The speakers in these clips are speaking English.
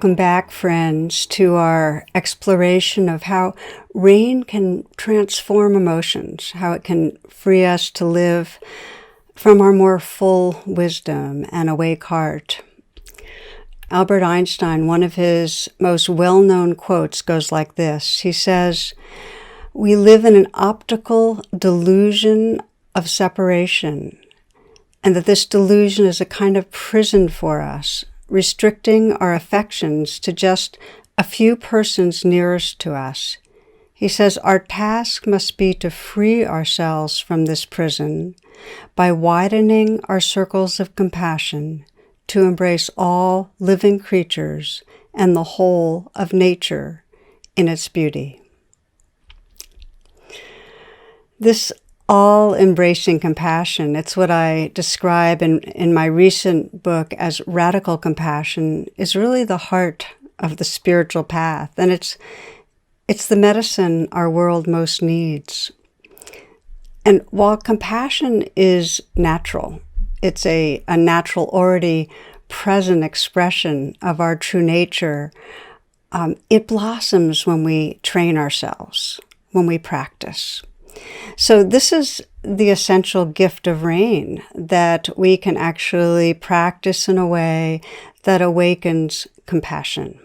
Welcome back, friends, to our exploration of how rain can transform emotions, how it can free us to live from our more full wisdom and awake heart. Albert Einstein, one of his most well-known quotes goes like this. He says, "We live in an optical delusion of separation, and that this delusion is a kind of prison for us, restricting our affections to just a few persons nearest to us." He says, "Our task must be to free ourselves from this prison by widening our circles of compassion to embrace all living creatures and the whole of nature in its beauty." This all-embracing compassion, it's what I describe in my recent book as radical compassion, is really the heart of the spiritual path, and it's the medicine our world most needs. And while compassion is natural, it's a natural, already present expression of our true nature, it blossoms when we train ourselves, when we practice. So this is the essential gift of rain, that we can actually practice in a way that awakens compassion.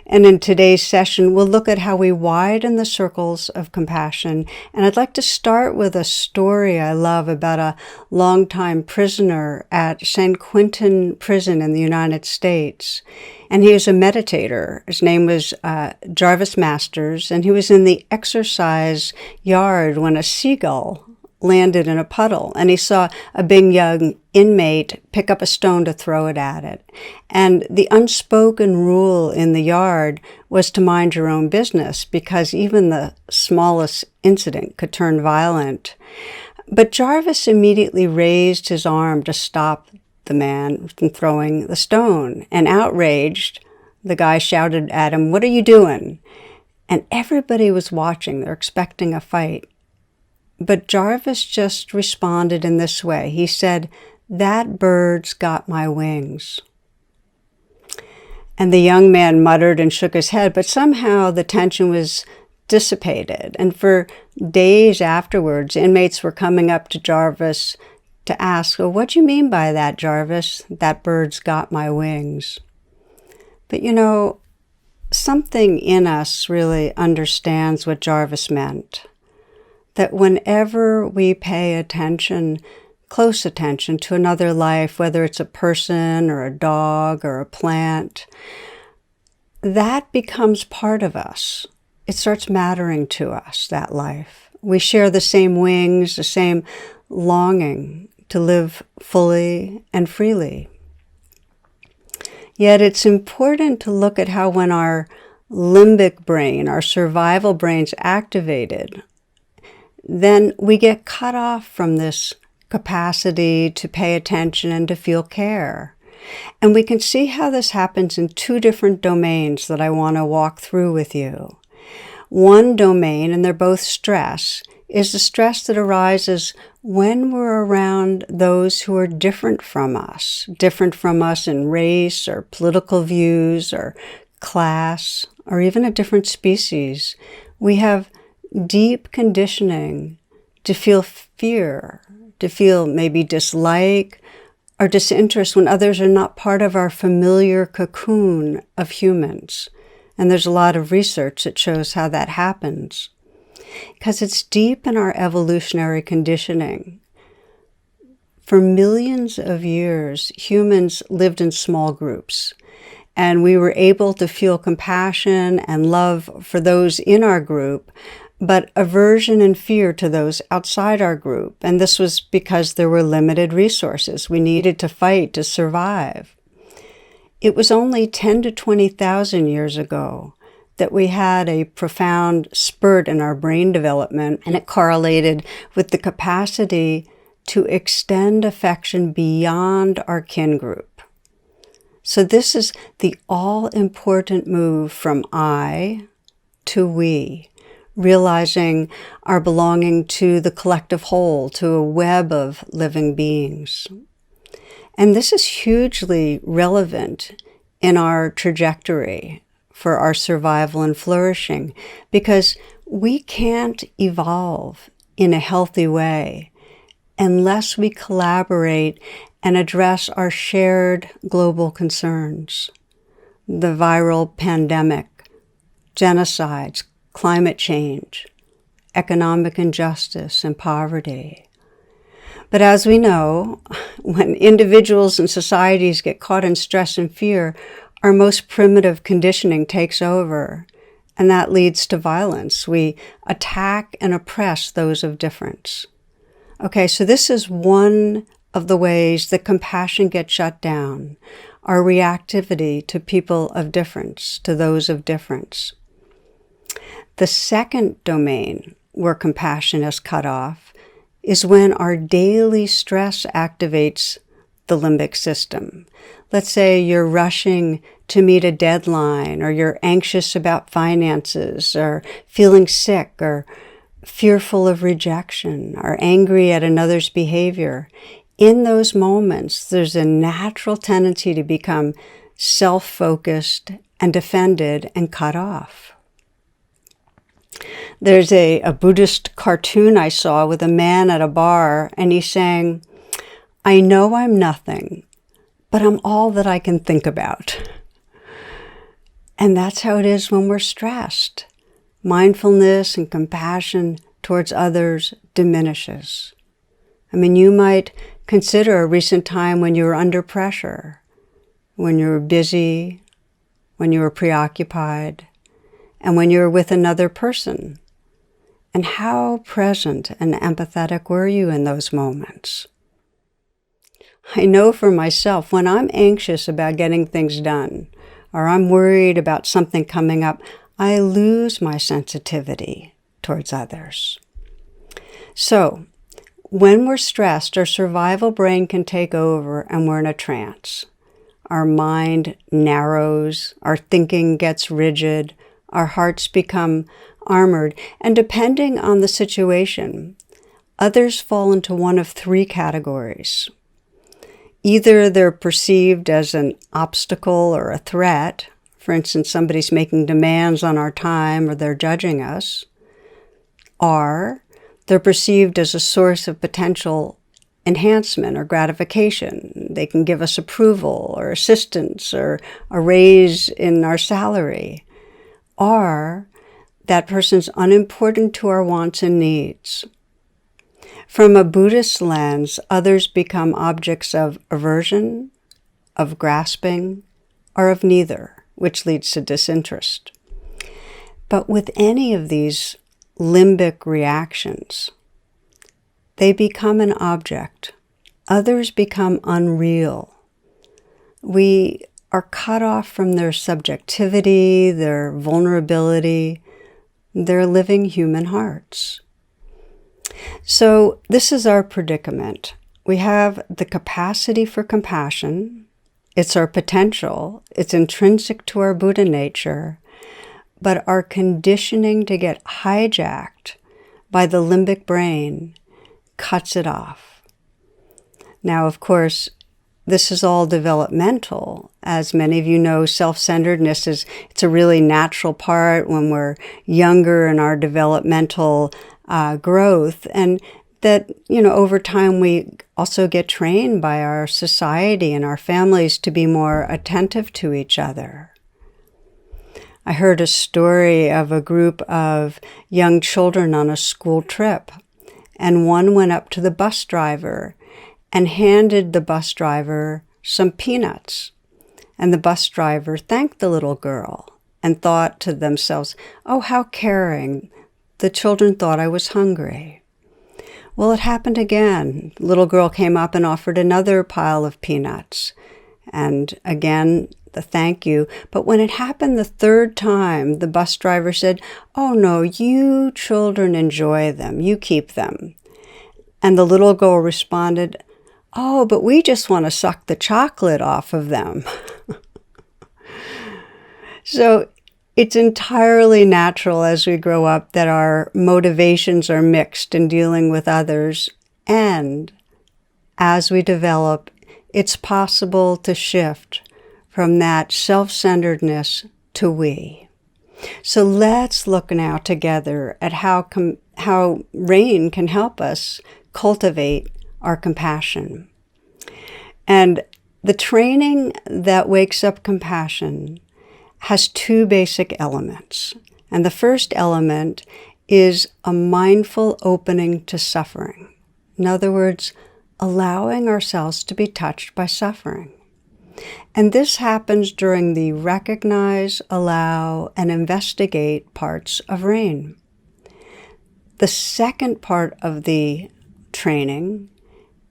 And in today's session, we'll look at how we widen the circles of compassion. And I'd like to start with a story I love about a longtime prisoner at San Quentin prison in the United States. And he was a meditator. His name was Jarvis Masters, and he was in the exercise yard when a seagull landed in a puddle, and he saw a big young inmate pick up a stone to throw it at it. And the unspoken rule in the yard was to mind your own business, because even the smallest incident could turn violent. But Jarvis immediately raised his arm to stop the man from throwing the stone. And outraged, the guy shouted at him, "What are you doing?" And everybody was watching. They're expecting a fight. But Jarvis just responded in this way. He said, "That bird's got my wings." And the young man muttered and shook his head, but somehow the tension was dissipated. And for days afterwards, inmates were coming up to Jarvis to ask, "Well, what do you mean by that, Jarvis? That bird's got my wings." But you know, something in us really understands what Jarvis meant. That whenever we pay attention, close attention to another life, whether it's a person or a dog or a plant, that becomes part of us. It starts mattering to us, that life. We share the same wings, the same longing to live fully and freely. Yet it's important to look at how when our limbic brain, our survival brain's activated, then we get cut off from this capacity to pay attention and to feel care. And we can see how this happens in two different domains that I want to walk through with you. One domain, and they're both stress, is the stress that arises when we're around those who are different from us in race or political views or class or even a different species. We have deep conditioning to feel fear, to feel maybe dislike or disinterest when others are not part of our familiar cocoon of humans. And there's a lot of research that shows how that happens, because it's deep in our evolutionary conditioning. For millions of years, humans lived in small groups, and we were able to feel compassion and love for those in our group, but aversion and fear to those outside our group. And this was because there were limited resources. We needed to fight to survive. It was only 10 to 20,000 years ago that we had a profound spurt in our brain development, and it correlated with the capacity to extend affection beyond our kin group. So this is the all-important move from I to we, realizing our belonging to the collective whole, to a web of living beings. And this is hugely relevant in our trajectory for our survival and flourishing, because we can't evolve in a healthy way unless we collaborate and address our shared global concerns. The viral pandemic, genocides, climate change, economic injustice, and poverty. But as we know, when individuals and societies get caught in stress and fear, our most primitive conditioning takes over, and that leads to violence. We attack and oppress those of difference. Okay, so this is one of the ways that compassion gets shut down, our reactivity to people of difference, to those of difference. The second domain where compassion is cut off is when our daily stress activates the limbic system. Let's say you're rushing to meet a deadline, or you're anxious about finances, or feeling sick, or fearful of rejection, or angry at another's behavior. In those moments, there's a natural tendency to become self-focused and defended and cut off. There's a Buddhist cartoon I saw with a man at a bar, and he's saying, "I know I'm nothing, but I'm all that I can think about." And that's how it is when we're stressed. Mindfulness and compassion towards others diminishes. I mean, you might consider a recent time when you were under pressure, when you were busy, when you were preoccupied, and when you were with another person. And how present and empathetic were you in those moments? I know for myself, when I'm anxious about getting things done, or I'm worried about something coming up, I lose my sensitivity towards others. So, when we're stressed, our survival brain can take over and we're in a trance. Our mind narrows, our thinking gets rigid, our hearts become armored, and depending on the situation, others fall into one of three categories. Either they're perceived as an obstacle or a threat. For instance, somebody's making demands on our time, or they're judging us. Or they're perceived as a source of potential enhancement or gratification. They can give us approval or assistance or a raise in our salary. Or that person's unimportant to our wants and needs. From a Buddhist lens, others become objects of aversion, of grasping, or of neither, which leads to disinterest. But with any of these limbic reactions, they become an object. Others become unreal. We are cut off from their subjectivity, their vulnerability, their living human hearts. So this is our predicament. We have the capacity for compassion. It's our potential. It's intrinsic to our Buddha nature. But our conditioning to get hijacked by the limbic brain cuts it off. Now, of course, this is all developmental. As many of you know, self-centeredness it's a really natural part when we're younger in our developmental growth, and that, over time we also get trained by our society and our families to be more attentive to each other. I heard a story of a group of young children on a school trip, and one went up to the bus driver and handed the bus driver some peanuts. And the bus driver thanked the little girl and thought to themselves, "Oh, how caring. The children thought I was hungry." Well, it happened again. The little girl came up and offered another pile of peanuts. And again, the thank you. But when it happened the third time, the bus driver said, "Oh no, you children enjoy them. You keep them." And the little girl responded, "Oh, but we just want to suck the chocolate off of them." So it's entirely natural as we grow up that our motivations are mixed in dealing with others. And as we develop, it's possible to shift from that self-centeredness to we. So let's look now together at how rain can help us cultivate our compassion. And the training that wakes up compassion has two basic elements. And the first element is a mindful opening to suffering. In other words, allowing ourselves to be touched by suffering. And this happens during the recognize, allow, and investigate parts of rain. The second part of the training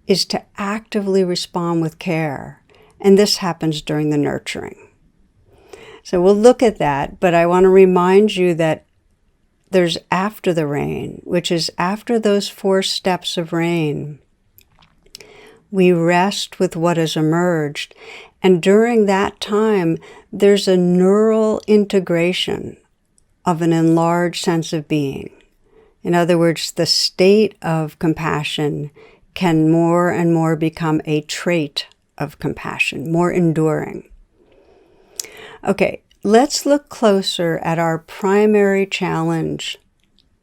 is to actively respond with care, and this happens during the nurturing. So we'll look at that, but I want to remind you that there's after the rain, which is after those 4 steps of rain. We rest with what has emerged, and during that time, there's a neural integration of an enlarged sense of being. In other words, the state of compassion can more and more become a trait of compassion, more enduring. Okay, let's look closer at our primary challenge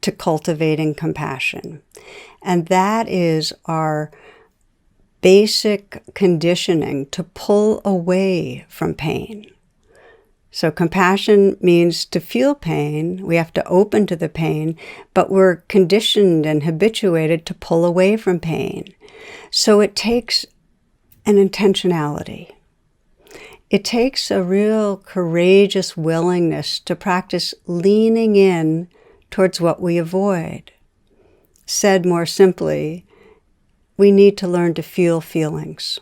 to cultivating compassion, and that is our basic conditioning to pull away from pain. So compassion means to feel pain. We have to open to the pain, but we're conditioned and habituated to pull away from pain. So it takes an intentionality. It takes a real courageous willingness to practice leaning in towards what we avoid. Said more simply, we need to learn to feel feelings.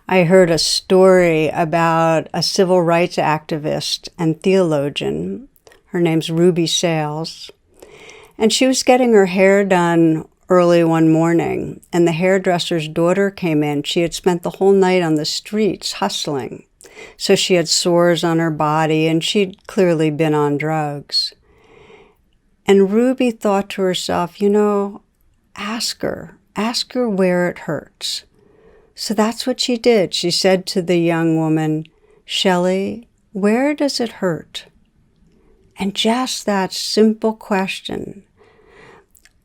I heard a story about a civil rights activist and theologian. Her name's Ruby Sales. And she was getting her hair done early one morning, and the hairdresser's daughter came in. She had spent the whole night on the streets hustling. So she had sores on her body, and she'd clearly been on drugs. And Ruby thought to herself, ask her where it hurts. So that's what she did. She said to the young woman, Shelley, where does it hurt? And just that simple question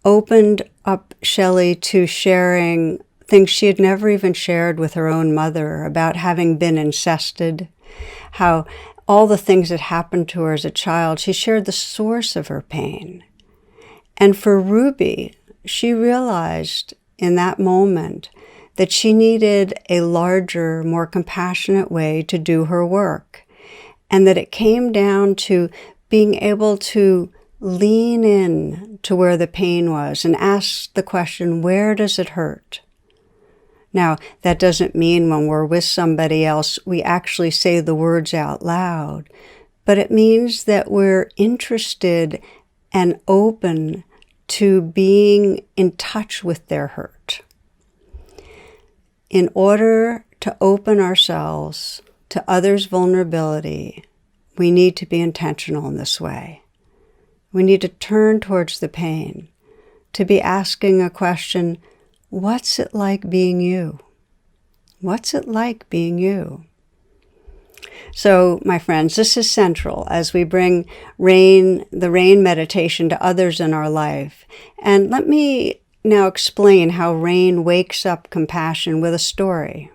opened up Shelley to sharing things she had never even shared with her own mother about having been incested, how all the things that happened to her as a child. She shared the source of her pain. And for Ruby, she realized in that moment that she needed a larger, more compassionate way to do her work, and that it came down to being able to lean in to where the pain was and ask the question, where does it hurt? Now, that doesn't mean when we're with somebody else, we actually say the words out loud, but it means that we're interested and open to being in touch with their hurt. In order to open ourselves to others' vulnerability, we need to be intentional in this way. We need to turn towards the pain, to be asking a question, what's it like being you? What's it like being you? So, my friends, this is central as we bring the rain meditation to others in our life. And let me now explain how rain wakes up compassion with a story.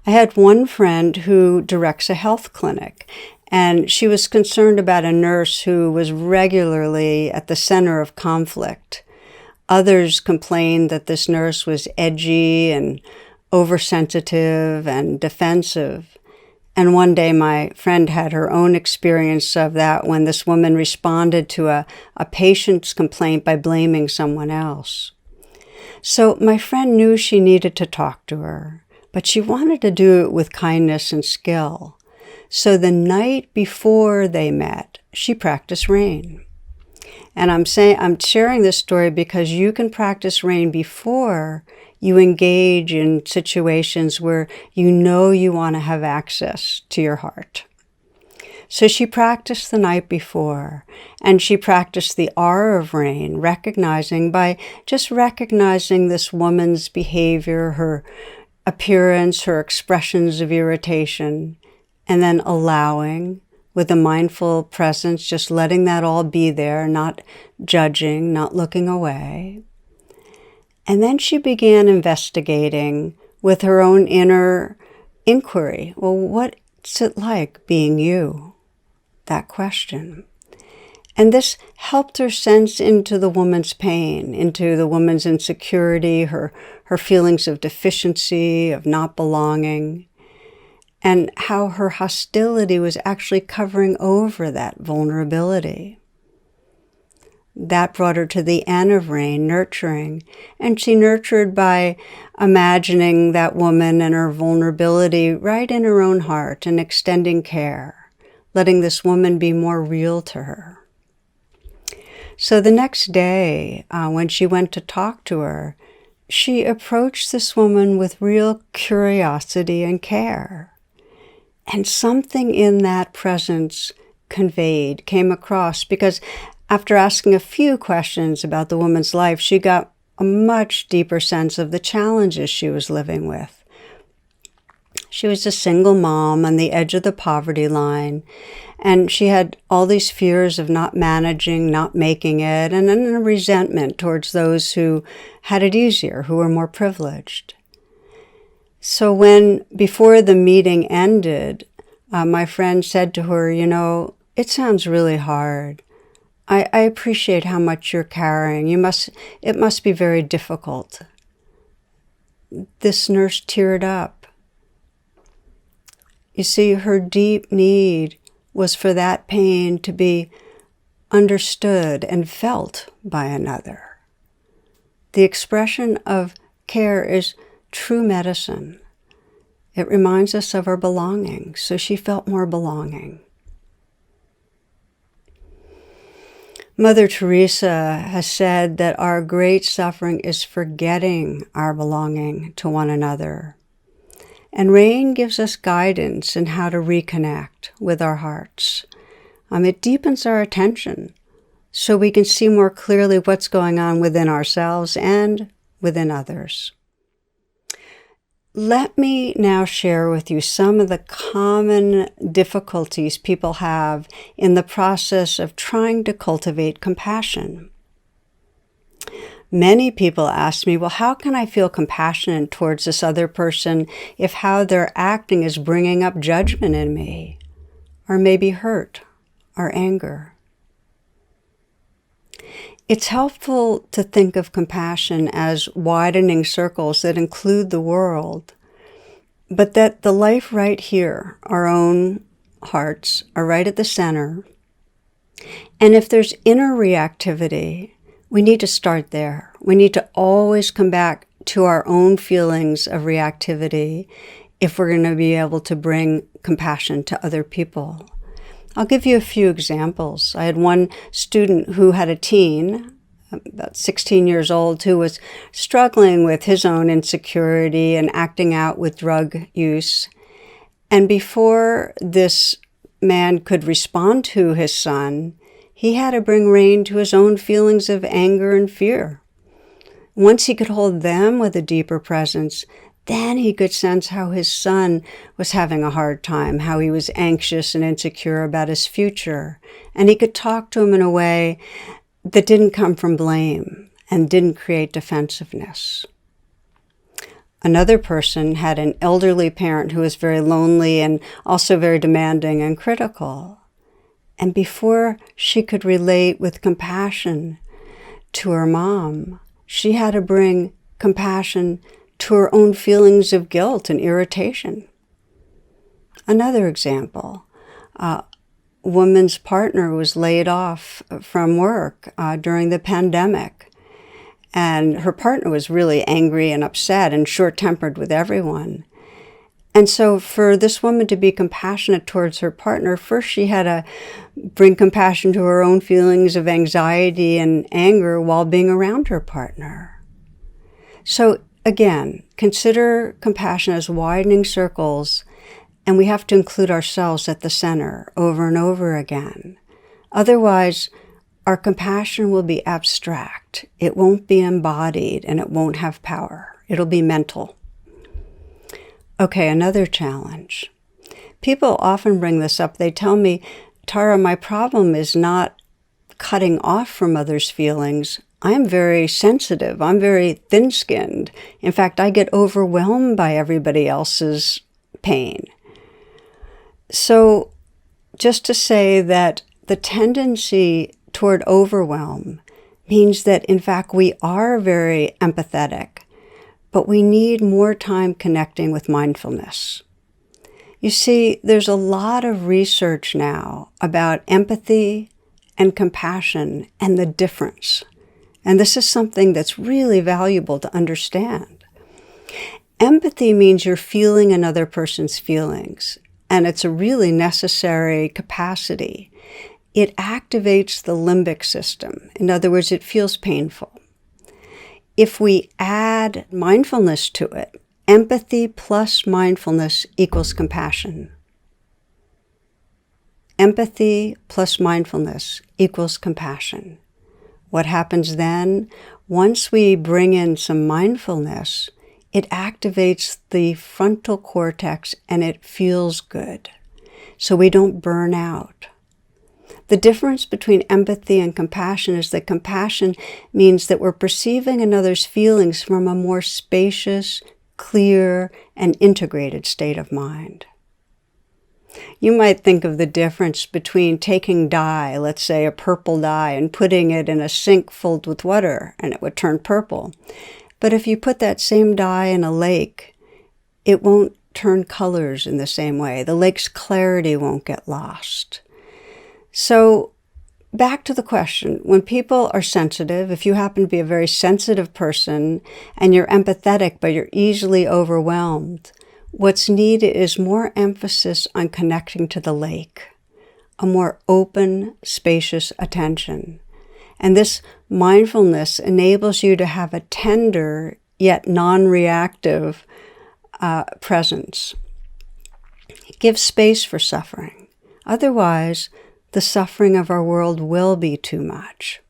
I had one friend who directs a health clinic, and she was concerned about a nurse who was regularly at the center of conflict. Others complained that this nurse was edgy and oversensitive and defensive. And one day my friend had her own experience of that when this woman responded to a patient's complaint by blaming someone else. So my friend knew she needed to talk to her, but she wanted to do it with kindness and skill. So the night before they met, she practiced rain. And I'm sharing this story because you can practice rain before you engage in situations where you want to have access to your heart. So she practiced the night before, and she practiced the R of rain, recognizing this woman's behavior, her appearance, her expressions of irritation, and then allowing with a mindful presence, just letting that all be there, not judging, not looking away. And then she began investigating with her own inner inquiry. Well, what's it like being you? That question. And this helped her sense into the woman's pain, into the woman's insecurity, her feelings of deficiency, of not belonging, and how her hostility was actually covering over that vulnerability. That brought her to the N of rain, nurturing, and she nurtured by imagining that woman and her vulnerability right in her own heart and extending care, letting this woman be more real to her. So the next day, when she went to talk to her, she approached this woman with real curiosity and care. And something in that presence came across, because after asking a few questions about the woman's life, she got a much deeper sense of the challenges she was living with. She was a single mom on the edge of the poverty line, and she had all these fears of not managing, not making it, and then a resentment towards those who had it easier, who were more privileged. So before the meeting ended, my friend said to her, it sounds really hard. I appreciate how much you're carrying. It must be very difficult. This nurse teared up. You see, her deep need was for that pain to be understood and felt by another. The expression of care is true medicine. It reminds us of our belonging, so she felt more belonging. Mother Teresa has said that our great suffering is forgetting our belonging to one another. And rain gives us guidance in how to reconnect with our hearts. It deepens our attention so we can see more clearly what's going on within ourselves and within others. Let me now share with you some of the common difficulties people have in the process of trying to cultivate compassion. Many people ask me, well, how can I feel compassionate towards this other person if how they're acting is bringing up judgment in me, or maybe hurt or anger? It's helpful to think of compassion as widening circles that include the world, but that the life right here, our own hearts, are right at the center. And if there's inner reactivity, we need to start there. We need to always come back to our own feelings of reactivity if we're going to be able to bring compassion to other people. I'll give you a few examples. I had one student who had a teen, about 16 years old, who was struggling with his own insecurity and acting out with drug use. And before this man could respond to his son, he had to bring rein to his own feelings of anger and fear. Once he could hold them with a deeper presence, then he could sense how his son was having a hard time, how he was anxious and insecure about his future. And he could talk to him in a way that didn't come from blame and didn't create defensiveness. Another person had an elderly parent who was very lonely and also very demanding and critical. And before she could relate with compassion to her mom, she had to bring compassion to her own feelings of guilt and irritation. Another example, a woman's partner was laid off from work during the pandemic, and her partner was really angry and upset and short-tempered with everyone. And so for this woman to be compassionate towards her partner, first she had to bring compassion to her own feelings of anxiety and anger while being around her partner. So again, consider compassion as widening circles, and we have to include ourselves at the center over and over again. Otherwise, our compassion will be abstract. It won't be embodied, and it won't have power. It'll be mental. Okay, another challenge. People often bring this up. They tell me, Tara, my problem is not cutting off from others' feelings. I'm very sensitive. I'm very thin-skinned. In fact, I get overwhelmed by everybody else's pain. So just to say that the tendency toward overwhelm means that, in fact, we are very empathetic, but we need more time connecting with mindfulness. You see, there's a lot of research now about empathy and compassion and the difference. And this is something that's really valuable to understand. Empathy means you're feeling another person's feelings, and it's a really necessary capacity. It activates the limbic system. In other words, it feels painful. If we add mindfulness to it, empathy plus mindfulness equals compassion. Empathy plus mindfulness equals compassion. What happens then? Once we bring in some mindfulness, it activates the frontal cortex and it feels good. So we don't burn out. The difference between empathy and compassion is that compassion means that we're perceiving another's feelings from a more spacious, clear, and integrated state of mind. You might think of the difference between taking dye, let's say a purple dye, and putting it in a sink filled with water, and it would turn purple. But if you put that same dye in a lake, it won't turn colors in the same way. The lake's clarity won't get lost. So back to the question, when people are sensitive, if you happen to be a very sensitive person and you're empathetic, but you're easily overwhelmed, what's needed is more emphasis on connecting to the lake, a more open, spacious attention. And this mindfulness enables you to have a tender yet non-reactive presence. It gives space for suffering. Otherwise, the suffering of our world will be too much.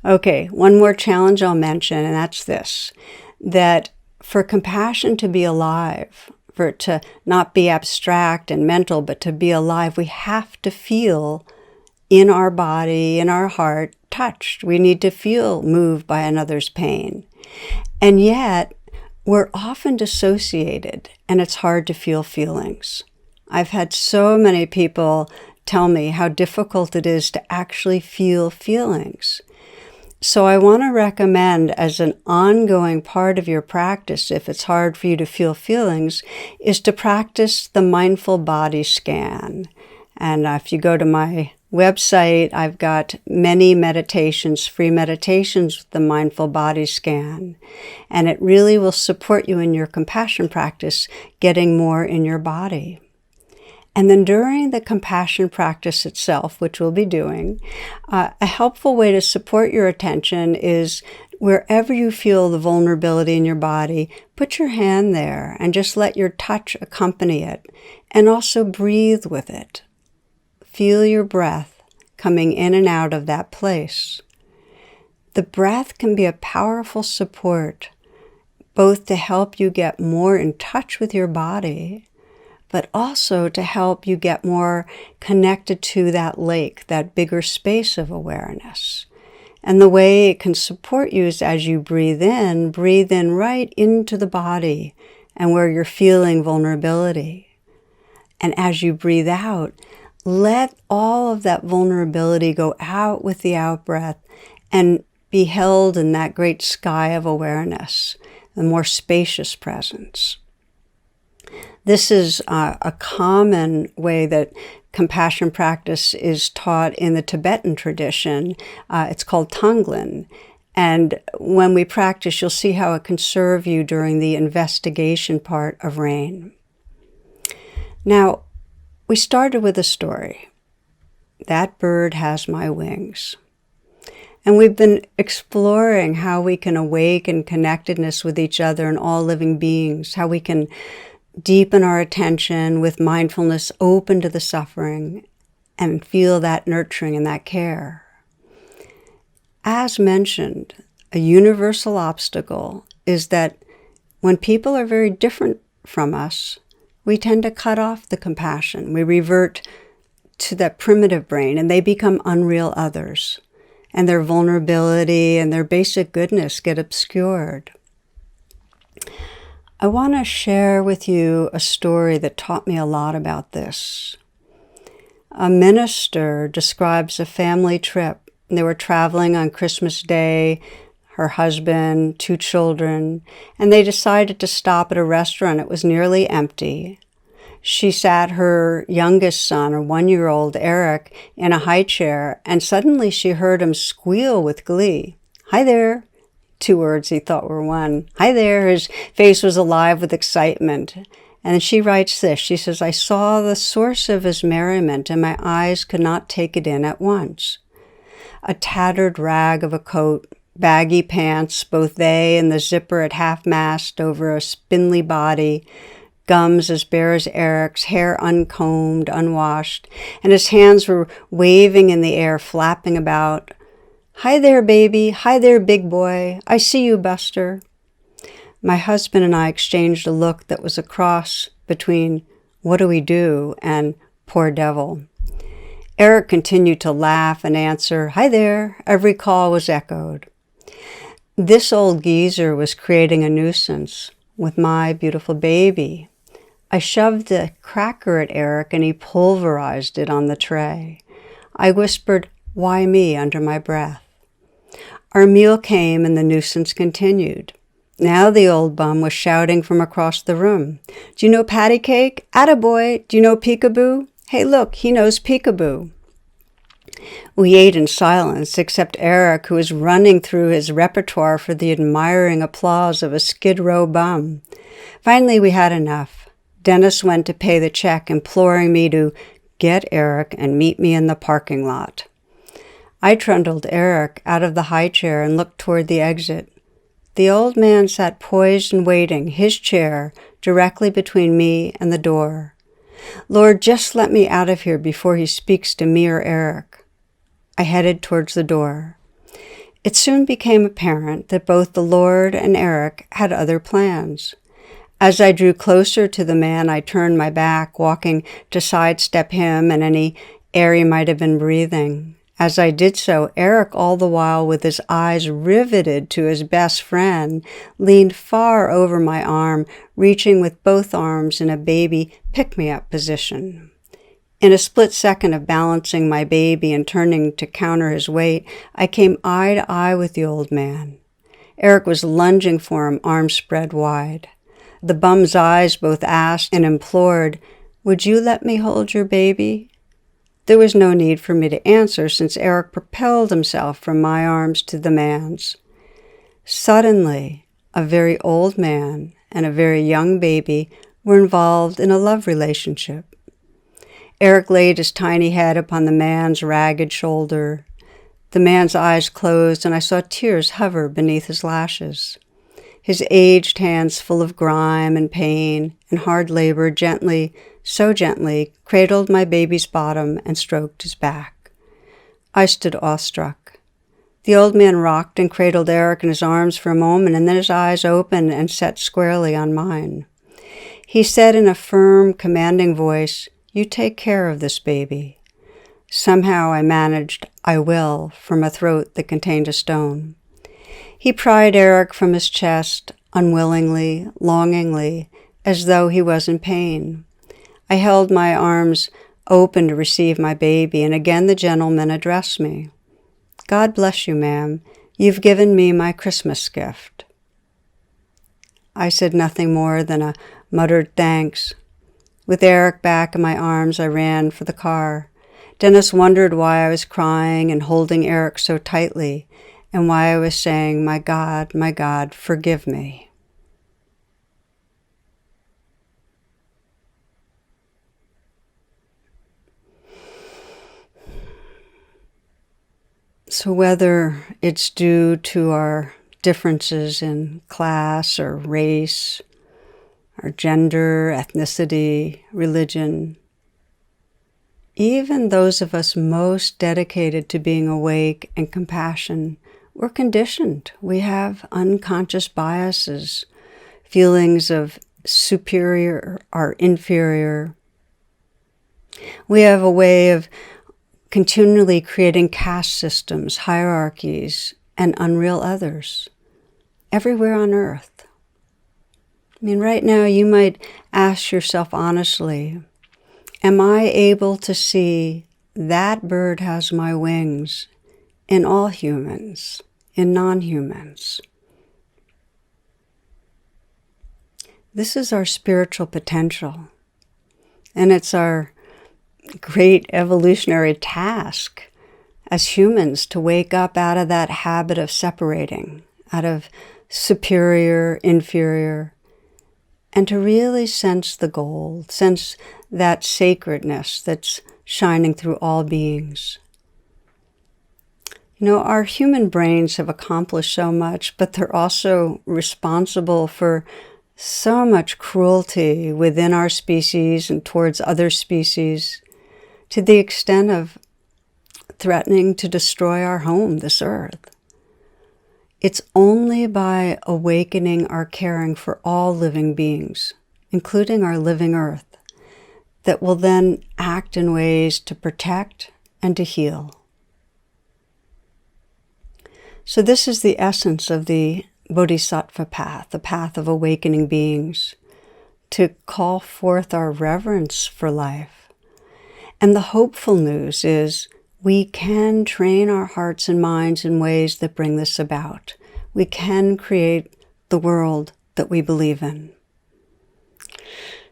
Okay, one more challenge I'll mention, and that's this, that for compassion to be alive, for it to not be abstract and mental, but to be alive, we have to feel in our body, in our heart, touched. We need to feel moved by another's pain. And yet, we're often dissociated, and it's hard to feel feelings. I've had so many people tell me how difficult it is to actually feel feelings. So I want to recommend, as an ongoing part of your practice, if it's hard for you to feel feelings, is to practice the mindful body scan. And if you go to my website, I've got many meditations, free meditations with the mindful body scan. And it really will support you in your compassion practice, getting more in your body. And then during the compassion practice itself, which we'll be doing, a helpful way to support your attention is wherever you feel the vulnerability in your body, put your hand there and just let your touch accompany it. And also breathe with it. Feel your breath coming in and out of that place. The breath can be a powerful support, both to help you get more in touch with your body, but also to help you get more connected to that lake, that bigger space of awareness. And the way it can support you is as you breathe in right into the body and where you're feeling vulnerability. And as you breathe out, let all of that vulnerability go out with the out-breath and be held in that great sky of awareness, the more spacious presence. This is a common way that compassion practice is taught in the Tibetan tradition. It's called Tonglen. And when we practice, you'll see how it can serve you during the investigation part of rain. Now, we started with a story. That bird has my wings. And we've been exploring how we can awaken connectedness with each other and all living beings, how we can deepen our attention with mindfulness open to the suffering and feel that nurturing and that care. As mentioned, a universal obstacle is that when people are very different from us, we tend to cut off the compassion. We revert to that primitive brain, and they become unreal others. And their vulnerability and their basic goodness get obscured. I want to share with you a story that taught me a lot about this. A minister describes a family trip. They were traveling on Christmas Day, her husband, 2 children, and they decided to stop at a restaurant. It was nearly empty. She sat her youngest son, or 1-year-old Eric, in a high chair, and suddenly she heard him squeal with glee. "Hi there." 2 words he thought were one. "Hi there." His face was alive with excitement. And she writes this. She says, "I saw the source of his merriment, and my eyes could not take it in at once. A tattered rag of a coat, baggy pants, both they and the zipper at half-mast over a spindly body, gums as bare as Eric's, hair uncombed, unwashed, and his hands were waving in the air, flapping about. 'Hi there, baby. Hi there, big boy. I see you, Buster.' My husband and I exchanged a look that was a cross between 'what do we do' and 'poor devil.' Eric continued to laugh and answer, 'Hi there.' Every call was echoed. This old geezer was creating a nuisance with my beautiful baby. I shoved a cracker at Eric and he pulverized it on the tray. I whispered, 'Why me?' under my breath. Our meal came and the nuisance continued. Now the old bum was shouting from across the room. 'Do you know patty cake? Attaboy! Do you know peekaboo? Hey, look, he knows peekaboo.' We ate in silence, except Eric, who was running through his repertoire for the admiring applause of a Skid Row bum. Finally, we had enough. Dennis went to pay the check, imploring me to get Eric and meet me in the parking lot. I trundled Eric out of the high chair and looked toward the exit. The old man sat poised and waiting, his chair directly between me and the door. Lord, just let me out of here before he speaks to me or Eric. I headed towards the door. It soon became apparent that both the Lord and Eric had other plans. As I drew closer to the man, I turned my back, walking to sidestep him and any air he might have been breathing. As I did so, Eric, all the while with his eyes riveted to his best friend, leaned far over my arm, reaching with both arms in a baby pick-me-up position. In a split second of balancing my baby and turning to counter his weight, I came eye to eye with the old man. Eric was lunging for him, arms spread wide. The bum's eyes both asked and implored, "Would you let me hold your baby?" There was no need for me to answer, since Eric propelled himself from my arms to the man's. Suddenly, a very old man and a very young baby were involved in a love relationship. Eric laid his tiny head upon the man's ragged shoulder. The man's eyes closed, and I saw tears hover beneath his lashes. His aged hands, full of grime and pain and hard labor, gently, so gently, cradled my baby's bottom and stroked his back. I stood awestruck. The old man rocked and cradled Eric in his arms for a moment, and then his eyes opened and set squarely on mine. He said in a firm, commanding voice, "You take care of this baby." Somehow I managed, "I will," from a throat that contained a stone. He pried Eric from his chest, unwillingly, longingly, as though he was in pain. I held my arms open to receive my baby, and again the gentleman addressed me. "God bless you, ma'am. You've given me my Christmas gift." I said nothing more than a muttered thanks. With Eric back in my arms, I ran for the car. Dennis wondered why I was crying and holding Eric so tightly, and why I was saying, my God, forgive me." So whether it's due to our differences in class or race, or gender, ethnicity, religion, even those of us most dedicated to being awake and compassion, we're conditioned. We have unconscious biases, feelings of superior or inferior. We have a way of continually creating caste systems, hierarchies, and unreal others everywhere on earth. I mean, right now you might ask yourself honestly, am I able to see that bird has my wings in all humans, in non-humans? This is our spiritual potential, and it's our great evolutionary task as humans to wake up out of that habit of separating, out of superior, inferior, and to really sense the gold, sense that sacredness that's shining through all beings. You know, our human brains have accomplished so much, but they're also responsible for so much cruelty within our species and towards other species, to the extent of threatening to destroy our home, this earth. It's only by awakening our caring for all living beings, including our living earth, that will then act in ways to protect and to heal. So this is the essence of the Bodhisattva path, the path of awakening beings, to call forth our reverence for life. And the hopeful news is we can train our hearts and minds in ways that bring this about. We can create the world that we believe in.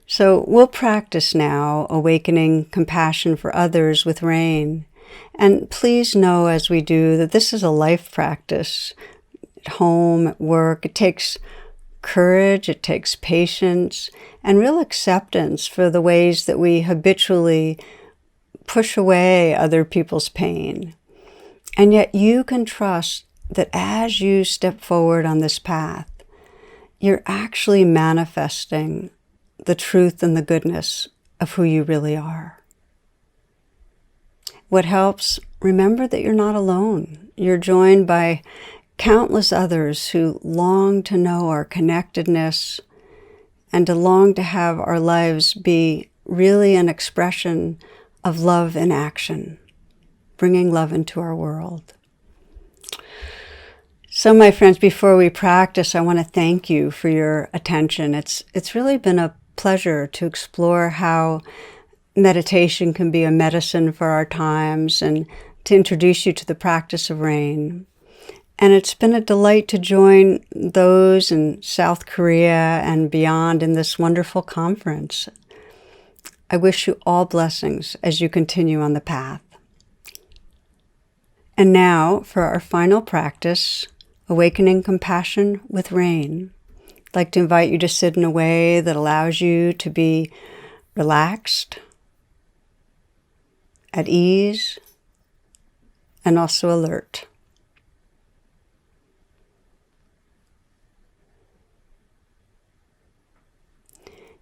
So we'll practice now awakening compassion for others with rain. And please know as we do that this is a life practice. At home, at work, it takes courage, it takes patience, and real acceptance for the ways that we habitually push away other people's pain. And yet you can trust that as you step forward on this path, you're actually manifesting the truth and the goodness of who you really are. What helps, remember that you're not alone. You're joined by countless others who long to know our connectedness and to long to have our lives be really an expression of love in action, bringing love into our world. So my friends, before we practice, I want to thank you for your attention. It's really been a pleasure to explore how meditation can be a medicine for our times and to introduce you to the practice of rain. And it's been a delight to join those in South Korea and beyond in this wonderful conference. I wish you all blessings as you continue on the path. And now for our final practice, awakening compassion with rain. I'd like to invite you to sit in a way that allows you to be relaxed, at ease, and also alert.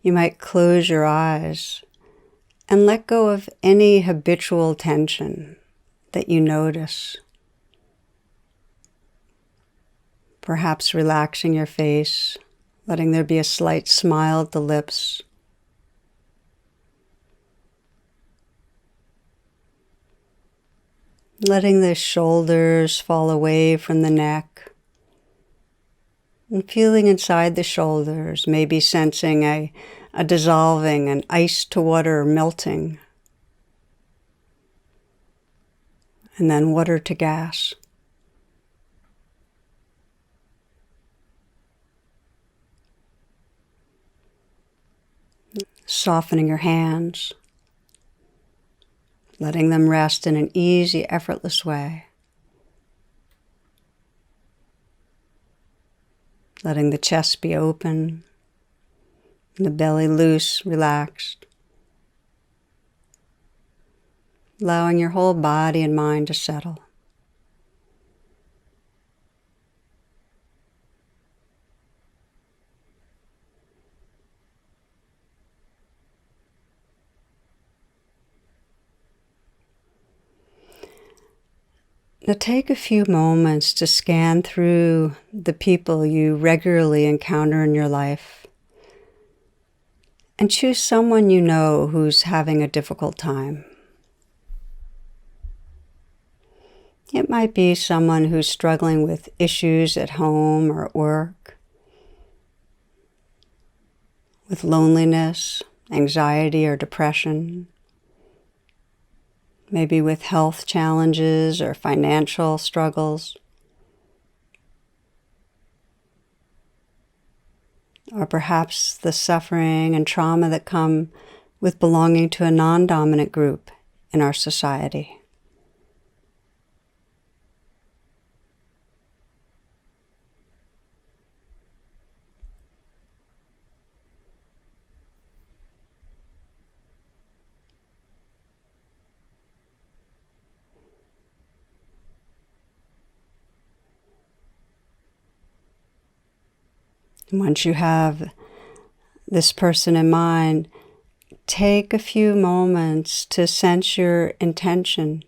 You might close your eyes and let go of any habitual tension that you notice. Perhaps relaxing your face, letting there be a slight smile at the lips. Letting the shoulders fall away from the neck. And feeling inside the shoulders, maybe sensing a dissolving, an ice to water melting. And then water to gas. Softening your hands, letting them rest in an easy, effortless way. Letting the chest be open, and the belly loose, relaxed. Allowing your whole body and mind to settle. Now take a few moments to scan through the people you regularly encounter in your life. and choose someone you know who's having a difficult time. It might be someone who's struggling with issues at home or at work, with loneliness, anxiety, or depression, maybe with health challenges or financial struggles, or perhaps the suffering and trauma that come with belonging to a non-dominant group in our society. Once you have this person in mind, take a few moments to sense your intention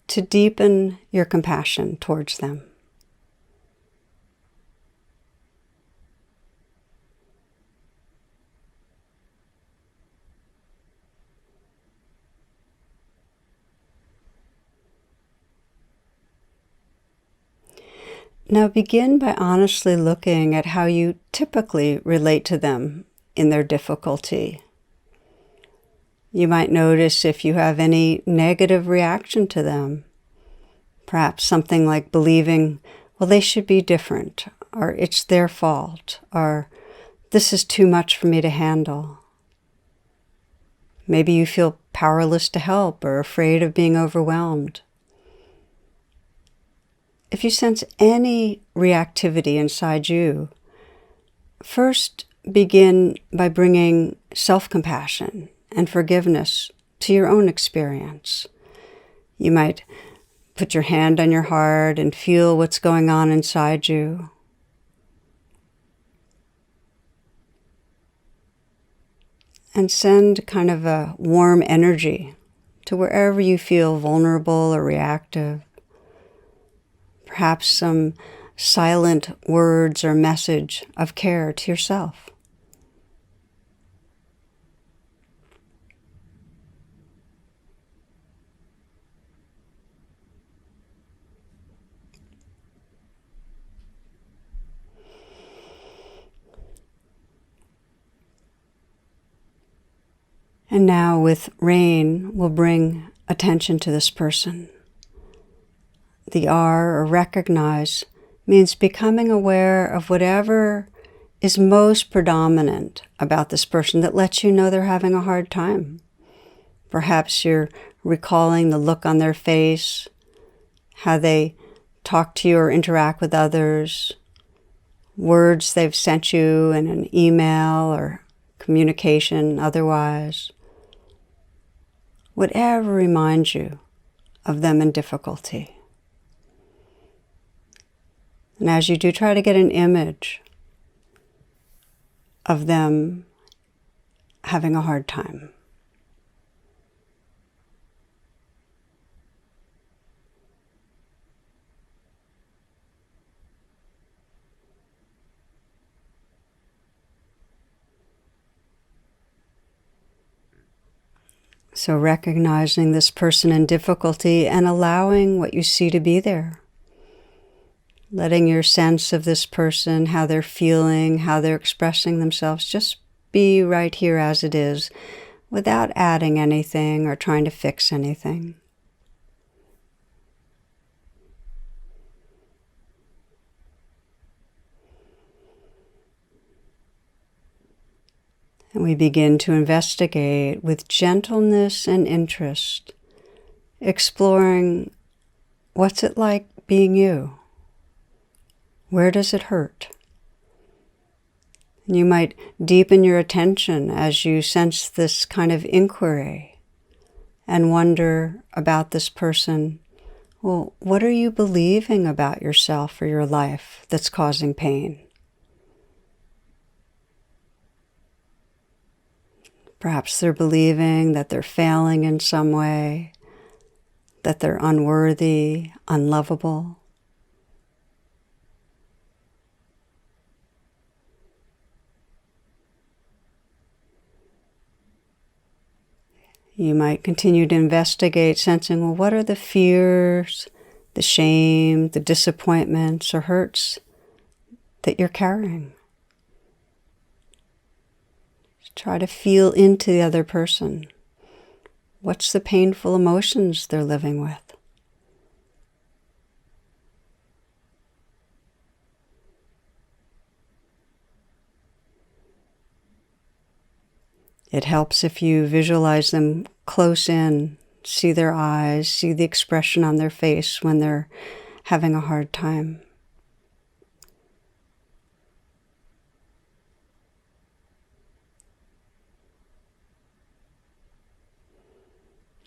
to deepen your compassion towards them. Now begin by honestly looking at how you typically relate to them in their difficulty. You might notice if you have any negative reaction to them. Perhaps something like believing, well, they should be different, or it's their fault, or this is too much for me to handle. Maybe you feel powerless to help or afraid of being overwhelmed. If you sense any reactivity inside you, first begin by bringing self-compassion and forgiveness to your own experience. You might put your hand on your heart and feel what's going on inside you. And send kind of a warm energy to wherever you feel vulnerable or reactive. Perhaps some silent words or message of care to yourself. And now with rain, we'll bring attention to this person. The R, or recognize, means becoming aware of whatever is most predominant about this person that lets you know they're having a hard time. Perhaps you're recalling the look on their face, how they talk to you or interact with others, words they've sent you in an email or communication otherwise. Whatever reminds you of them in difficulty. And as you do, try to get an image of them having a hard time. So recognizing this person in difficulty and allowing what you see to be there. Letting your sense of this person, how they're feeling, how they're expressing themselves, just be right here as it is, without adding anything or trying to fix anything. And we begin to investigate with gentleness and interest, exploring what's it like being you? Where does it hurt? And you might deepen your attention as you sense this kind of inquiry and wonder about this person. Well, what are you believing about yourself or your life that's causing pain? Perhaps they're believing that they're failing in some way, that they're unworthy, unlovable. You might continue to investigate, sensing, well, what are the fears, the shame, the disappointments or hurts that you're carrying? Try to feel into the other person. What's the painful emotions they're living with? It helps if you visualize them close in, see their eyes, see the expression on their face when they're having a hard time.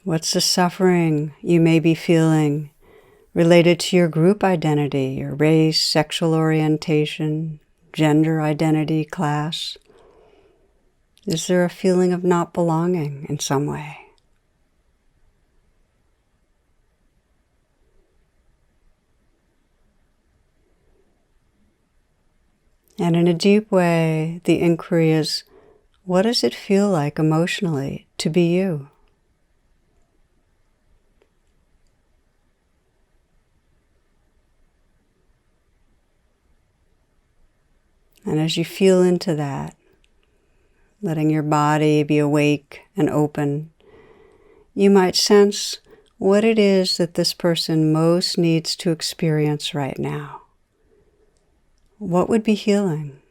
What's the suffering you may be feeling related to your group identity, your race, sexual orientation, gender identity, class? Is there a feeling of not belonging in some way? And in a deep way, the inquiry is, what does it feel like emotionally to be you? And as you feel into that, letting your body be awake and open, you might sense what it is that this person most needs to experience right now. What would be healing?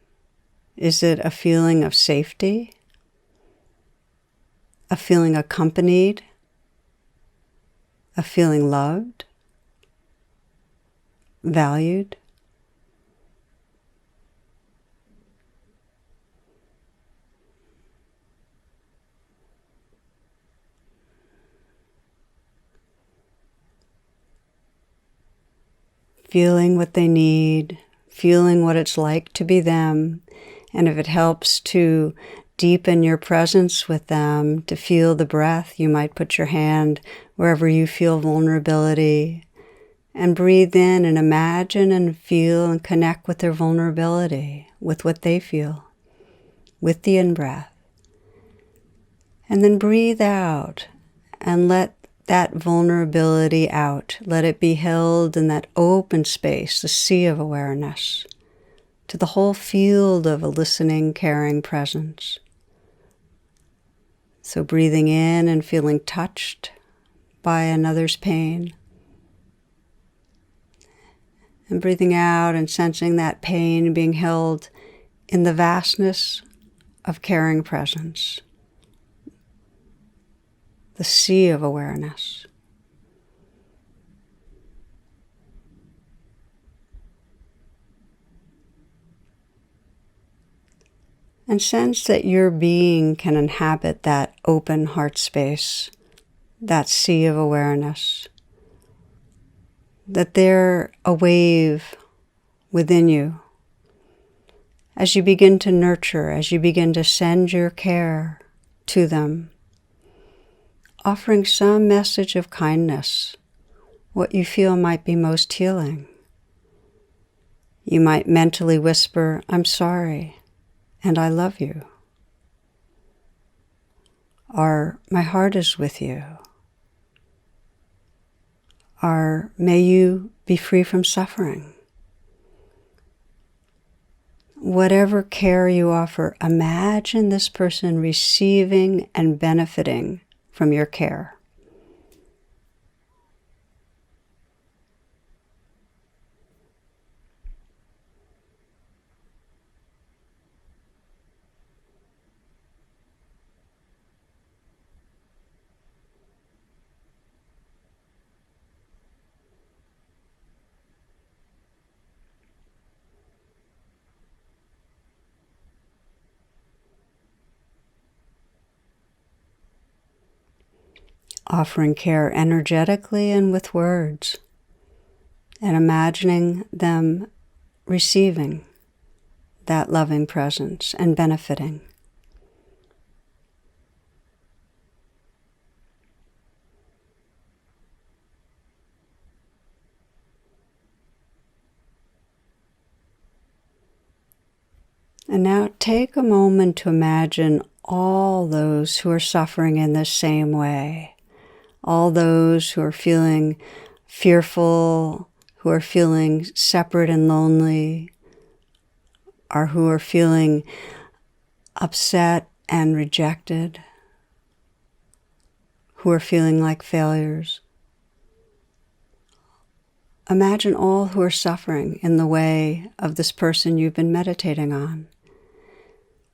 Is it a feeling of safety? A feeling accompanied? A feeling loved? Valued? Feeling what they need, feeling what it's like to be them, and if it helps to deepen your presence with them, to feel the breath, you might put your hand wherever you feel vulnerability, and breathe in and imagine and feel and connect with their vulnerability, with what they feel, with the in-breath. And then breathe out and let that vulnerability out. Let it be held in that open space, the sea of awareness, to the whole field of a listening, caring presence. So breathing in and feeling touched by another's pain. And breathing out and sensing that pain being held in the vastness of caring presence. The sea of awareness. And sense that your being can inhabit that open heart space, that sea of awareness, that they're a wave within you. As you begin to nurture, as you begin to send your care to them, offering some message of kindness, what you feel might be most healing. You might mentally whisper, I'm sorry, and I love you. Or, my heart is with you. Or, may you be free from suffering. Whatever care you offer, imagine this person receiving and benefiting from your care. Offering care energetically and with words, and imagining them receiving that loving presence and benefiting. And now take a moment to imagine all those who are suffering in the same way, all those who are feeling fearful, who are feeling separate and lonely, or who are feeling upset and rejected, who are feeling like failures. Imagine all who are suffering in the way of this person you've been meditating on.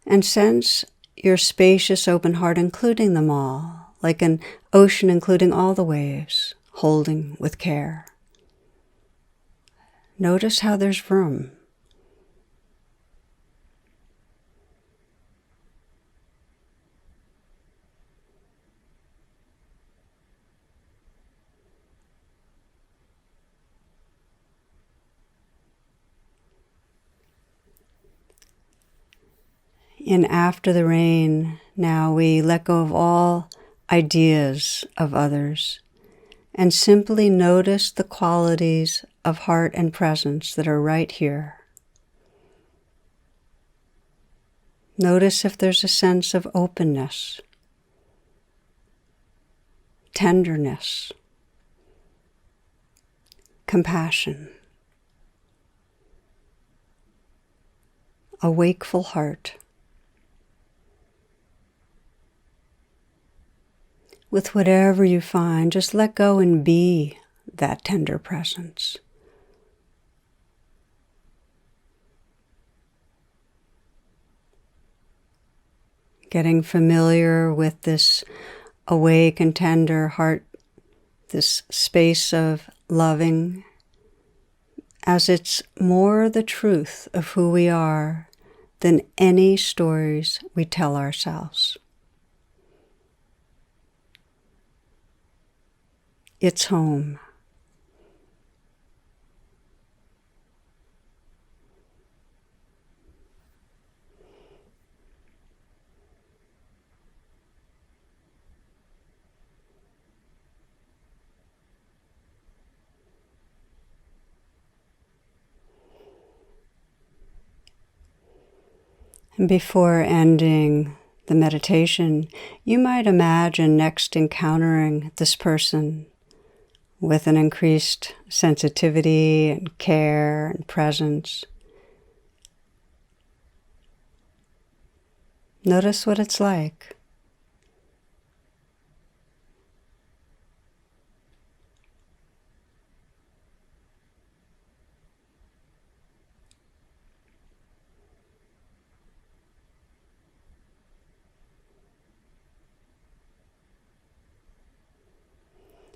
And sense your spacious open heart including them all, like an ocean including all the waves, holding with care. Notice how there's room. In After the Rain, now we let go of all ideas of others and simply notice the qualities of heart and presence that are right here. Notice if there's a sense of openness, tenderness, compassion, a wakeful heart. With whatever you find, just let go and be that tender presence. Getting familiar with this awake and tender heart, this space of loving, as it's more the truth of who we are than any stories we tell ourselves. It's home. And before ending the meditation, you might imagine next encountering this person with an increased sensitivity and care and presence. Notice what it's like.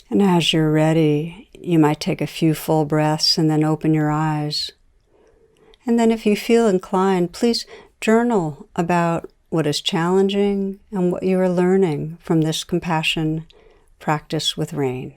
And as you're ready, you might take a few full breaths and then open your eyes. And then if you feel inclined, please journal about what is challenging and what you are learning from this compassion practice with rain.